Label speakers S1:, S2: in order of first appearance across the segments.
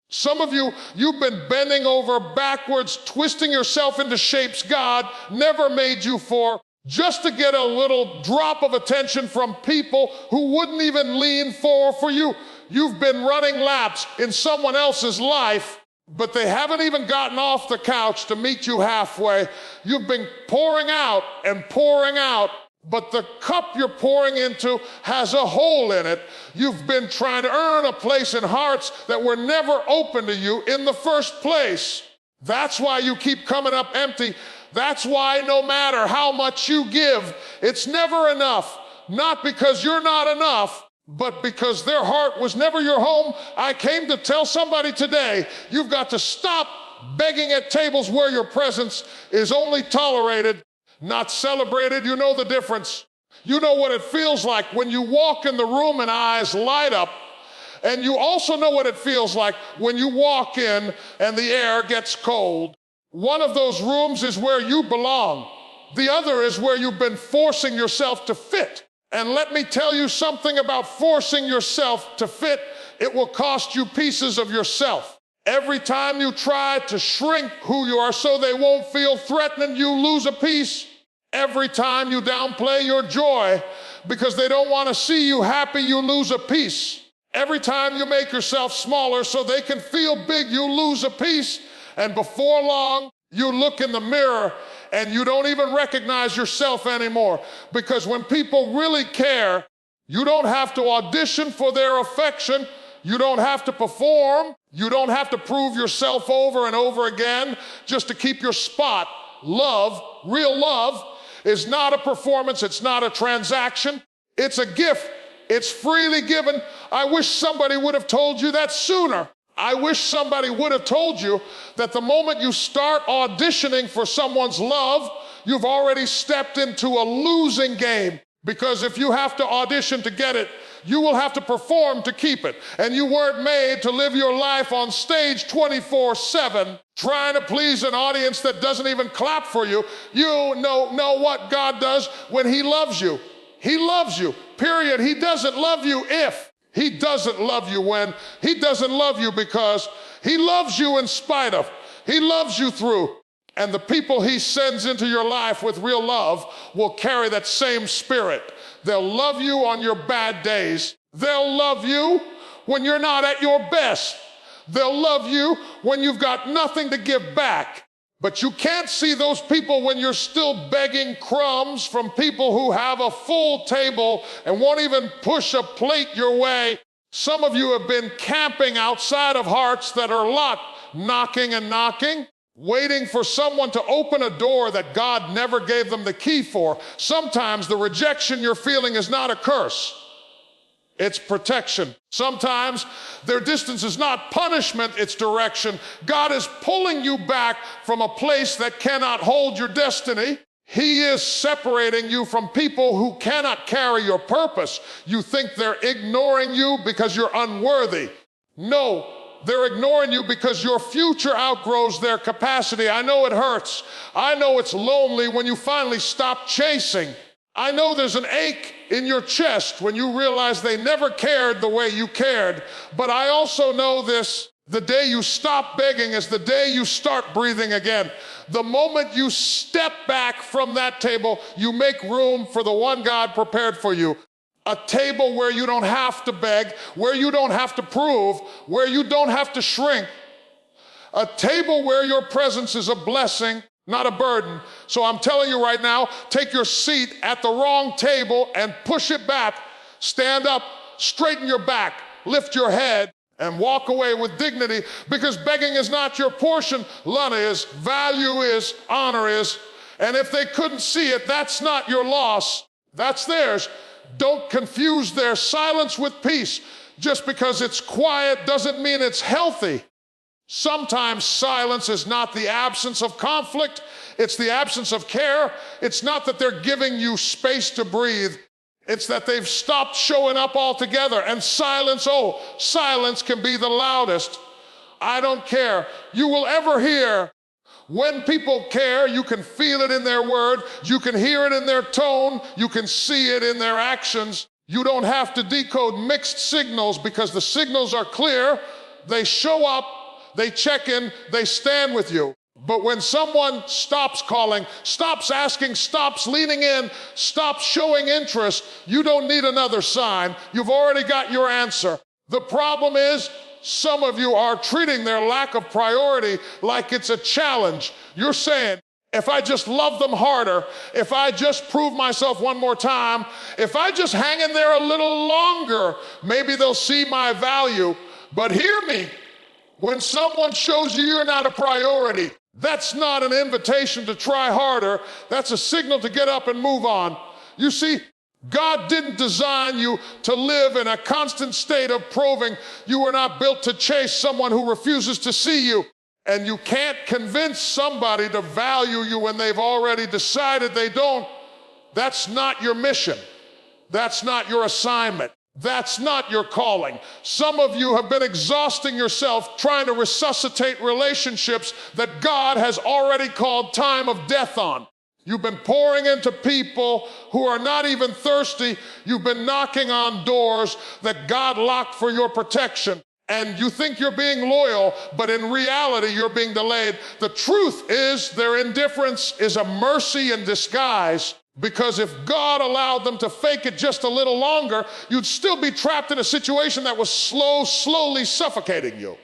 S1: Some of you, you've been bending over backwards, twisting yourself into shapes God never made you for, just to get a little drop of attention from people who wouldn't even lean forward for you. You've been running laps in someone else's life, but they haven't even gotten off the couch to meet you halfway. You've been pouring out and pouring out, but the cup you're pouring into has a hole in it. You've been trying to earn a place in hearts that were never open to you in the first place. That's why you keep coming up empty. That's why no matter how much you give, it's never enough. Not because you're not enough, but because their heart was never your home. I came to tell somebody today, you've got to stop begging at tables where your presence is only tolerated, not celebrated. You know the difference. You know what it feels like when you walk in the room and eyes light up. And you also know what it feels like when you walk in and the air gets cold. One of those rooms is where you belong. The other is where you've been forcing yourself to fit. And let me tell you something about forcing yourself to fit. It will cost you pieces of yourself. Every time you try to shrink who you are so they won't feel threatened, you lose a piece. Every time you downplay your joy because they don't want to see you happy, you lose a piece. Every time you make yourself smaller so they can feel big, you lose a piece. And before long, you look in the mirror and you don't even recognize yourself anymore. Because when people really care, you don't have to audition for their affection. You don't have to perform. You don't have to prove yourself over and over again just to keep your spot. Love, real love, is not a performance. It's not a transaction. It's a gift. It's freely given. I wish somebody would have told you that sooner. I wish somebody would have told you that the moment you start auditioning for someone's love, you've already stepped into a losing game. Because if you have to audition to get it, you will have to perform to keep it. And you weren't made to live your life on stage 24/7, trying to please an audience that doesn't even clap for you. You know what God does when He loves you. He loves you, period. He doesn't love you if. He doesn't love you when. He doesn't love you because He loves you in spite of. He loves you through. And the people He sends into your life with real love will carry that same spirit. They'll love you on your bad days. They'll love you when you're not at your best. They'll love you when you've got nothing to give back. But you can't see those people when you're still begging crumbs from people who have a full table and won't even push a plate your way. Some of you have been camping outside of hearts that are locked, knocking and knocking, waiting for someone to open a door that God never gave them the key for. Sometimes the rejection you're feeling is not a curse. It's protection. Sometimes their distance is not punishment, it's direction. God is pulling you back from a place that cannot hold your destiny. He is separating you from people who cannot carry your purpose. You think they're ignoring you because you're unworthy. No, they're ignoring you because your future outgrows their capacity. I know it hurts. I know it's lonely when you finally stop chasing. I know there's an ache in your chest when you realize they never cared the way you cared. But I also know this, the day you stop begging is the day you start breathing again. The moment you step back from that table, you make room for the one God prepared for you. A table where you don't have to beg, where you don't have to prove, where you don't have to shrink. A table where your presence is a blessing, not a burden. So I'm telling you right now, take your seat at the wrong table and push it back. Stand up, straighten your back, lift your head, and walk away with dignity, because begging is not your portion. Love is, value is, honor is. And if they couldn't see it, that's not your loss. That's theirs. Don't confuse their silence with peace. Just because it's quiet doesn't mean it's healthy. Sometimes silence is not the absence of conflict, it's the absence of care. It's not that they're giving you space to breathe, it's that they've stopped showing up altogether. And silence, silence can be the loudest. I don't care. You will ever hear. When people care, you can feel it in their word, you can hear it in their tone, you can see it in their actions. You don't have to decode mixed signals because the signals are clear. They show up they check in, they stand with you. But when someone stops calling, stops asking, stops leaning in, stops showing interest, you don't need another sign. You've already got your answer. The problem is, some of you are treating their lack of priority like it's a challenge. You're saying, if I just love them harder, if I just prove myself one more time, if I just hang in there a little longer, maybe they'll see my value. But hear me, when someone shows you you're not a priority, that's not an invitation to try harder. That's a signal to get up and move on. You see, God didn't design you to live in a constant state of proving. You were not built to chase someone who refuses to see you. And you can't convince somebody to value you when they've already decided they don't. That's not your mission. That's not your assignment. That's not your calling. Some of you have been exhausting yourself trying to resuscitate relationships that God has already called time of death on. You've been pouring into people who are not even thirsty. You've been knocking on doors that God locked for your protection. And you think you're being loyal, but in reality, you're being delayed. The truth is their indifference is a mercy in disguise, because if God allowed them to fake it just a little longer, you'd still be trapped in a situation that was slowly suffocating you.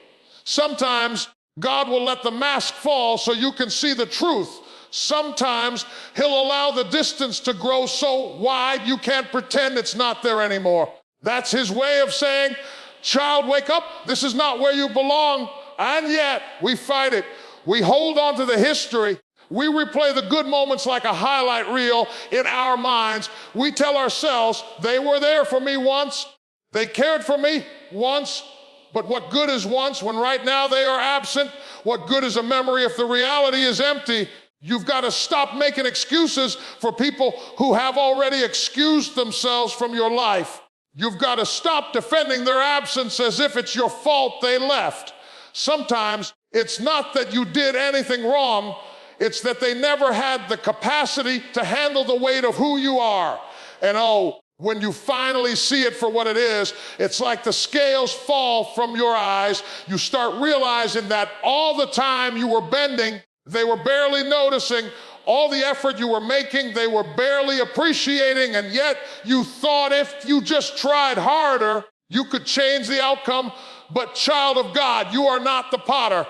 S1: Sometimes God will let the mask fall so you can see the truth. Sometimes he'll allow the distance to grow so wide you can't pretend it's not there anymore. That's his way of saying, child, wake up. This is not where you belong. And yet we fight it. We hold on to the history. We replay the good moments like a highlight reel in our minds. We tell ourselves, they were there for me once. They cared for me once. But what good is once when right now they are absent? What good is a memory if the reality is empty? You've got to stop making excuses for people who have already excused themselves from your life. You've got to stop defending their absence as if it's your fault they left. Sometimes it's not that you did anything wrong. It's that they never had the capacity to handle the weight of who you are. And when you finally see it for what it is, it's like the scales fall from your eyes. You start realizing that all the time you were bending, they were barely noticing. All the effort you were making, they were barely appreciating. And yet you thought if you just tried harder, you could change the outcome. But child of God, you are not the potter.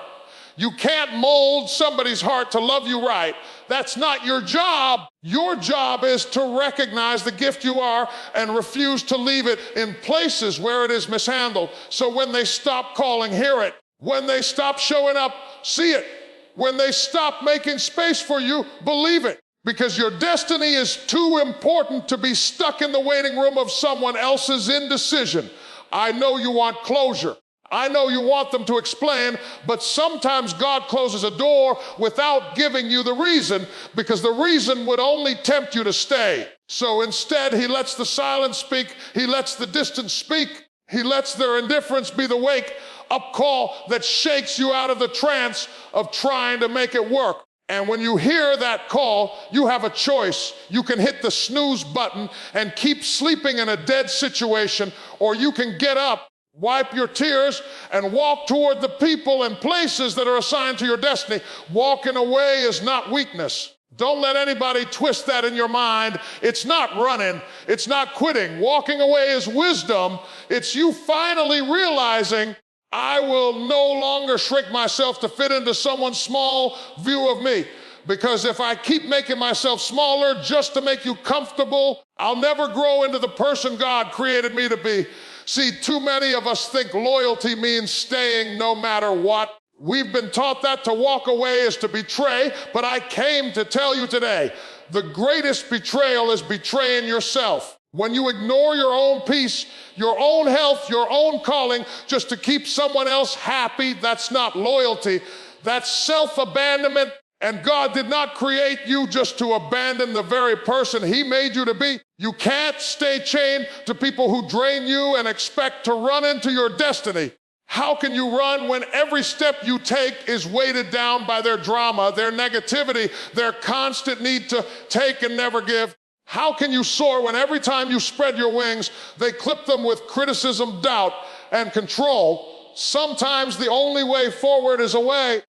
S1: You can't mold somebody's heart to love you right. That's not your job. Your job is to recognize the gift you are and refuse to leave it in places where it is mishandled. So when they stop calling, hear it. When they stop showing up, see it. When they stop making space for you, believe it. Because your destiny is too important to be stuck in the waiting room of someone else's indecision. I know you want closure. I know you want them to explain, but sometimes God closes a door without giving you the reason, because the reason would only tempt you to stay. So instead, he lets the silence speak. He lets the distance speak. He lets their indifference be the wake-up call that shakes you out of the trance of trying to make it work. And when you hear that call, you have a choice. You can hit the snooze button and keep sleeping in a dead situation, or you can get up, wipe your tears, and walk toward the people and places that are assigned to your destiny. Walking away is not weakness. Don't let anybody twist that in your mind. It's not running. It's not quitting. Walking away is wisdom. It's you finally realizing, I will no longer shrink myself to fit into someone's small view of me. Because if I keep making myself smaller just to make you comfortable, I'll never grow into the person God created me to be. See, too many of us think loyalty means staying no matter what. We've been taught that to walk away is to betray, but I came to tell you today, the greatest betrayal is betraying yourself. When you ignore your own peace, your own health, your own calling, just to keep someone else happy, that's not loyalty. That's self-abandonment. And God did not create you just to abandon the very person he made you to be. You can't stay chained to people who drain you and expect to run into your destiny. How can you run when every step you take is weighted down by their drama, their negativity, their constant need to take and never give? How can you soar when every time you spread your wings, they clip them with criticism, doubt, and control? Sometimes the only way forward is away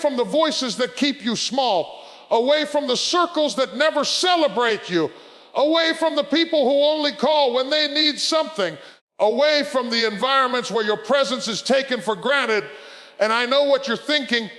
S1: from the voices that keep you small, away from the circles that never celebrate you, away from the people who only call when they need something, away from the environments where your presence is taken for granted. And I know what you're thinking,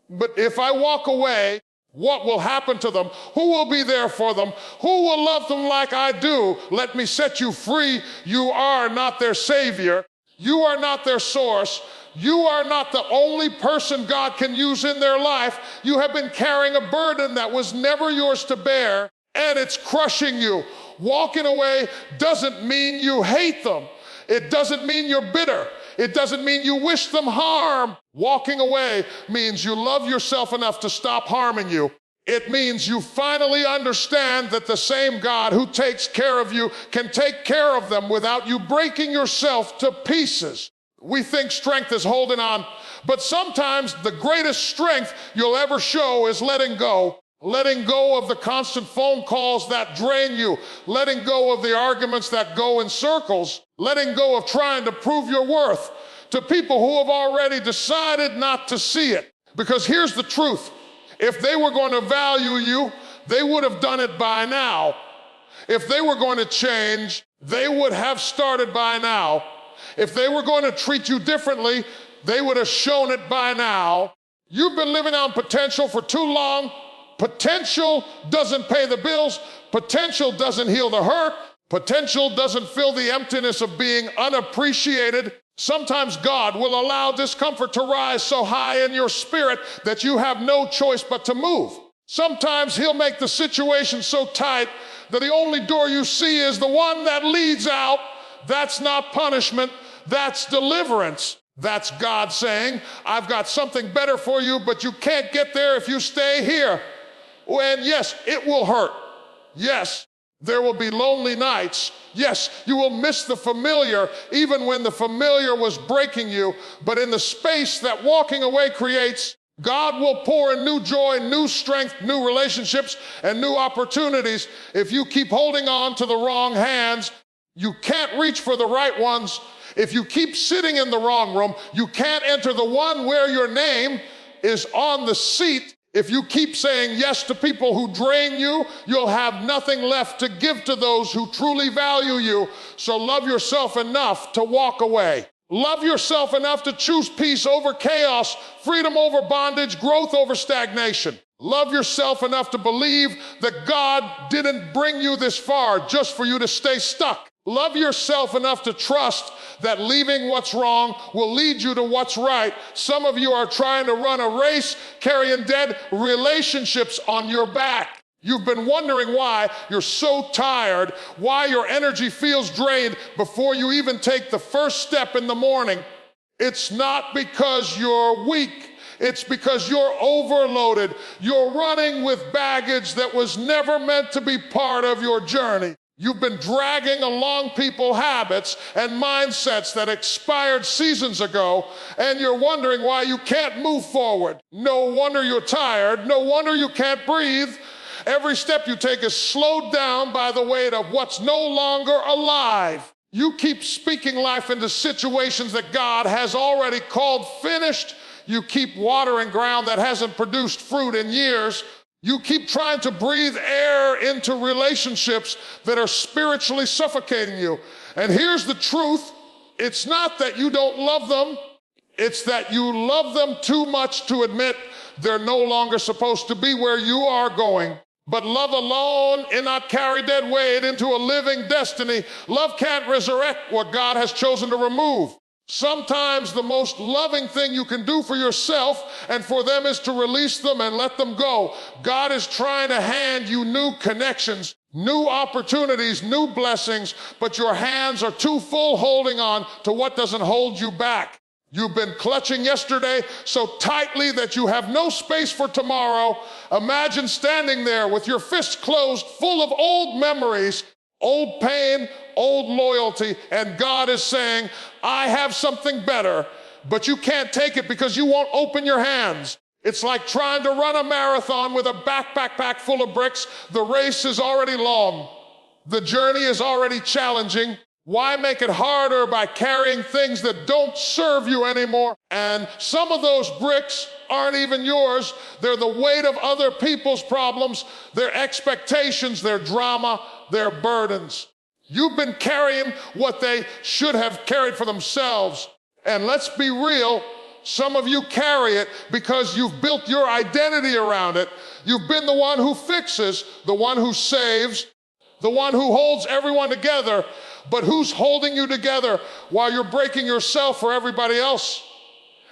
S1: but if I walk away, what will happen to them? Who will be there for them? Who will love them like I do? Let me set you free. You are not their savior. You are not their source. You are not the only person God can use in their life. You have been carrying a burden that was never yours to bear, and it's crushing you. Walking away doesn't mean you hate them. It doesn't mean you're bitter. It doesn't mean you wish them harm. Walking away means you love yourself enough to stop harming you. It means you finally understand that the same God who takes care of you can take care of them without you breaking yourself to pieces. We think strength is holding on, but sometimes the greatest strength you'll ever show is letting go. Letting go of the constant phone calls that drain you, letting go of the arguments that go in circles, letting go of trying to prove your worth to people who have already decided not to see it. Because here's the truth. If they were going to value you, they would have done it by now. If they were going to change, they would have started by now. If they were going to treat you differently, they would have shown it by now. You've been living on potential for too long. Potential doesn't pay the bills. Potential doesn't heal the hurt. Potential doesn't fill the emptiness of being unappreciated. Sometimes God will allow discomfort to rise so high in your spirit that you have no choice but to move. Sometimes He'll make the situation so tight that the only door you see is the one that leads out. That's not punishment, that's deliverance. That's God saying, I've got something better for you, but you can't get there if you stay here. And yes, it will hurt. Yes, there will be lonely nights. Yes, you will miss the familiar, even when the familiar was breaking you. But in the space that walking away creates, God will pour in new joy, new strength, new relationships, and new opportunities. If you keep holding on to the wrong hands, you can't reach for the right ones. If you keep sitting in the wrong room, you can't enter the one where your name is on the seat. If you keep saying yes to people who drain you, you'll have nothing left to give to those who truly value you. So love yourself enough to walk away. Love yourself enough to choose peace over chaos, freedom over bondage, growth over stagnation. Love yourself enough to believe that God didn't bring you this far just for you to stay stuck. Love yourself enough to trust that leaving what's wrong will lead you to what's right. Some of you are trying to run a race carrying dead relationships on your back. You've been wondering why you're so tired, why your energy feels drained before you even take the first step in the morning. It's not because you're weak. It's because you're overloaded. You're running with baggage that was never meant to be part of your journey. You've been dragging along people habits and mindsets that expired seasons ago, and you're wondering why you can't move forward. No wonder you're tired. No wonder you can't breathe. Every step you take is slowed down by the weight of what's no longer alive. You keep speaking life into situations that God has already called finished. You keep watering ground that hasn't produced fruit in years. You keep trying to breathe air into relationships that are spiritually suffocating you. And here's the truth. It's not that you don't love them. It's that you love them too much to admit they're no longer supposed to be where you are going. But love alone cannot carry dead weight into a living destiny. Love can't resurrect what God has chosen to remove. Sometimes the most loving thing you can do for yourself and for them is to release them and let them go. God is trying to hand you new connections, new opportunities, new blessings, but your hands are too full holding on to what doesn't hold you back. You've been clutching yesterday so tightly that you have no space for tomorrow. Imagine standing there with your fists closed, full of old memories, old pain, old loyalty, and God is saying, I have something better, but you can't take it because you won't open your hands. It's like trying to run a marathon with a backpack packed full of bricks. The race is already long. The journey is already challenging. Why make it harder by carrying things that don't serve you anymore? And some of those bricks aren't even yours. They're the weight of other people's problems, their expectations, their drama, their burdens. You've been carrying what they should have carried for themselves. And let's be real, some of you carry it because you've built your identity around it. You've been the one who fixes, the one who saves, the one who holds everyone together, but who's holding you together while you're breaking yourself for everybody else?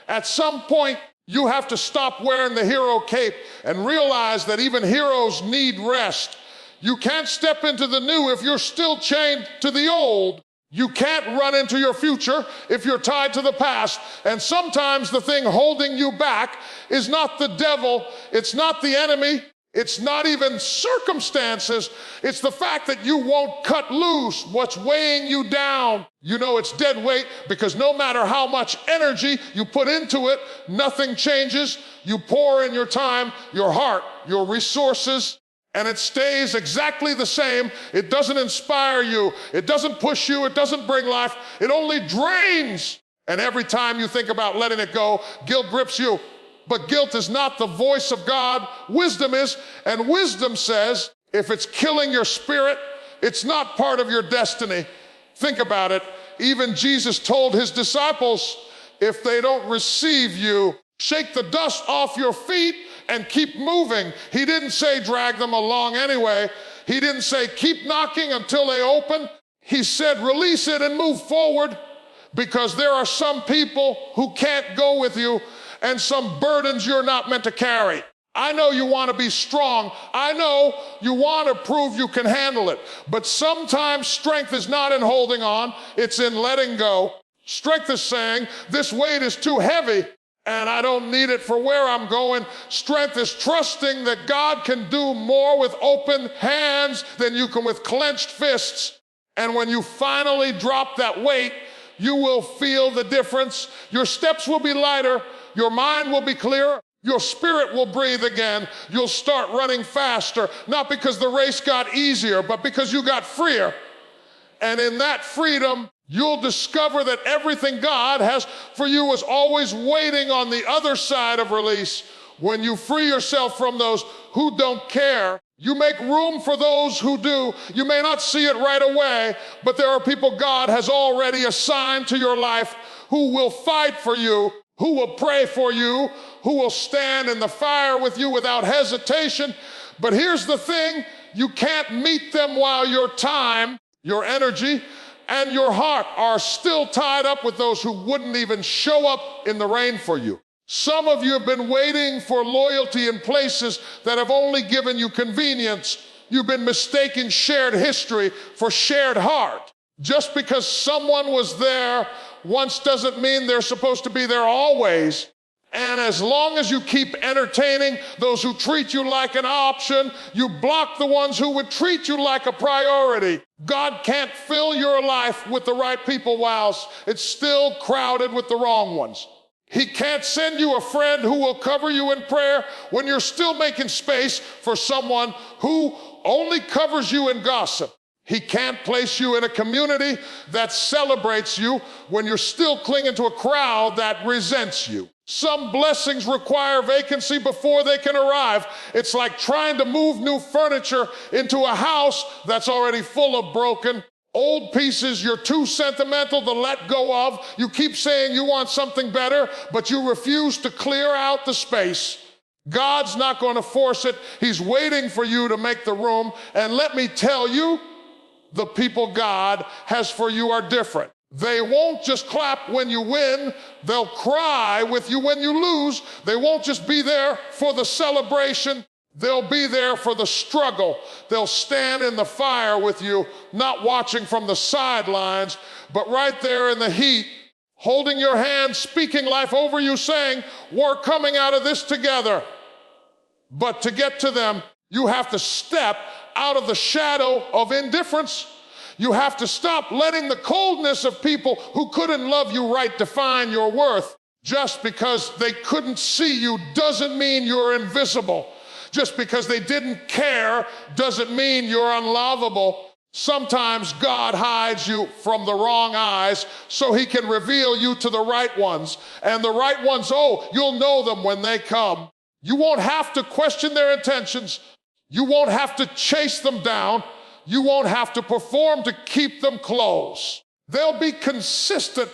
S1: At some point, you have to stop wearing the hero cape and realize that even heroes need rest. You can't step into the new if you're still chained to the old. You can't run into your future if you're tied to the past. And sometimes the thing holding you back is not the devil, it's not the enemy, it's not even circumstances. It's the fact that you won't cut loose what's weighing you down. You know it's dead weight because no matter how much energy you put into it, nothing changes. You pour in your time, your heart, your resources, and it stays exactly the same. It doesn't inspire you. It doesn't push you. It doesn't bring life. It only drains. And every time you think about letting it go, guilt grips you. But guilt is not the voice of God. Wisdom is. And wisdom says, if it's killing your spirit, it's not part of your destiny. Think about it. Even Jesus told his disciples, if they don't receive you, shake the dust off your feet and keep moving. He didn't say drag them along anyway. He didn't say keep knocking until they open. He said release it and move forward, because there are some people who can't go with you and some burdens you're not meant to carry. I know you want to be strong. I know you want to prove you can handle it. But sometimes strength is not in holding on, it's in letting go. Strength is saying, this weight is too heavy and I don't need it for where I'm going. Strength is trusting that God can do more with open hands than you can with clenched fists. And when you finally drop that weight, you will feel the difference. Your steps will be lighter. Your mind will be clearer. Your spirit will breathe again. You'll start running faster, not because the race got easier, but because you got freer. And in that freedom, you'll discover that everything God has for you is always waiting on the other side of release. When you free yourself from those who don't care, you make room for those who do. You may not see it right away, but there are people God has already assigned to your life who will fight for you, who will pray for you, who will stand in the fire with you without hesitation. But here's the thing, you can't meet them while your time, your energy, and your heart are still tied up with those who wouldn't even show up in the rain for you. Some of you have been waiting for loyalty in places that have only given you convenience. You've been mistaking shared history for shared heart. Just because someone was there once doesn't mean they're supposed to be there always. And as long as you keep entertaining those who treat you like an option, you block the ones who would treat you like a priority. God can't fill your life with the right people whilst it's still crowded with the wrong ones. He can't send you a friend who will cover you in prayer when you're still making space for someone who only covers you in gossip. He can't place you in a community that celebrates you when you're still clinging to a crowd that resents you. Some blessings require vacancy before they can arrive. It's like trying to move new furniture into a house that's already full of broken old pieces you're too sentimental to let go of. You keep saying you want something better, but you refuse to clear out the space. God's not going to force it. He's waiting for you to make the room. And let me tell you, the people God has for you are different. They won't just clap when you win. They'll cry with you when you lose. They won't just be there for the celebration. They'll be there for the struggle. They'll stand in the fire with you, not watching from the sidelines, but right there in the heat, holding your hand, speaking life over you, saying, we're coming out of this together. But to get to them, you have to step out of the shadow of indifference. You have to stop letting the coldness of people who couldn't love you right define your worth. Just because they couldn't see you doesn't mean you're invisible. Just because they didn't care doesn't mean you're unlovable. Sometimes God hides you from the wrong eyes so he can reveal you to the right ones. And the right ones, oh, you'll know them when they come. You won't have to question their intentions. You won't have to chase them down. You won't have to perform to keep them close. They'll be consistent.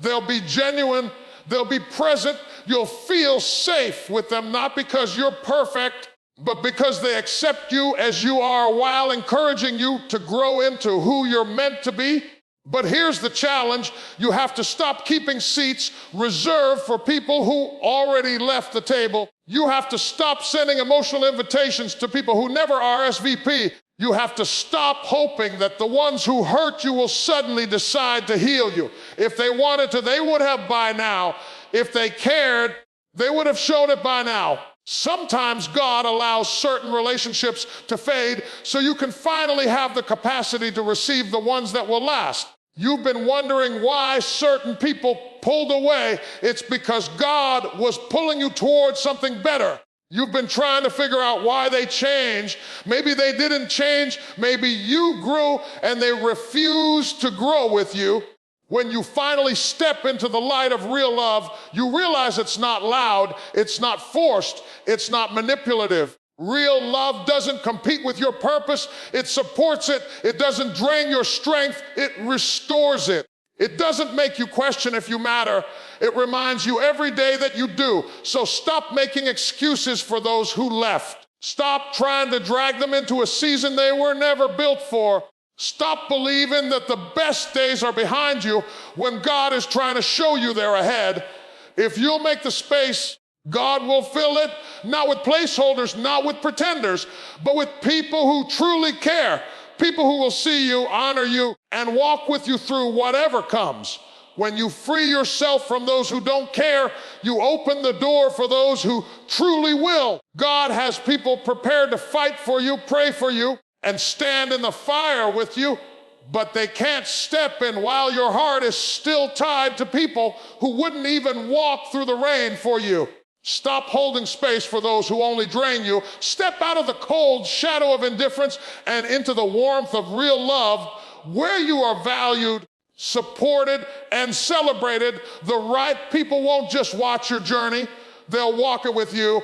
S1: They'll be genuine. They'll be present. You'll feel safe with them, not because you're perfect, but because they accept you as you are while encouraging you to grow into who you're meant to be. But here's the challenge. You have to stop keeping seats reserved for people who already left the table. You have to stop sending emotional invitations to people who never RSVP. You have to stop hoping that the ones who hurt you will suddenly decide to heal you. If they wanted to, they would have by now. If they cared, they would have shown it by now. Sometimes God allows certain relationships to fade so you can finally have the capacity to receive the ones that will last. You've been wondering why certain people pulled away. It's because God was pulling you towards something better. You've been trying to figure out why they changed. Maybe they didn't change. Maybe you grew and they refused to grow with you. When you finally step into the light of real love, you realize it's not loud, it's not forced, it's not manipulative. Real love doesn't compete with your purpose, it supports it. It doesn't drain your strength, it restores it. It doesn't make you question if you matter. It reminds you every day that you do. So stop making excuses for those who left. Stop trying to drag them into a season they were never built for. Stop believing that the best days are behind you when God is trying to show you they're ahead. If you'll make the space, God will fill it, not with placeholders, not with pretenders, but with people who truly care, people who will see you, honor you, and walk with you through whatever comes. When you free yourself from those who don't care, you open the door for those who truly will. God has people prepared to fight for you, pray for you, and stand in the fire with you, but they can't step in while your heart is still tied to people who wouldn't even walk through the rain for you. Stop holding space for those who only drain you. Step out of the cold shadow of indifference and into the warmth of real love, where you are valued, supported, and celebrated. The right people won't just watch your journey, they'll walk it with you.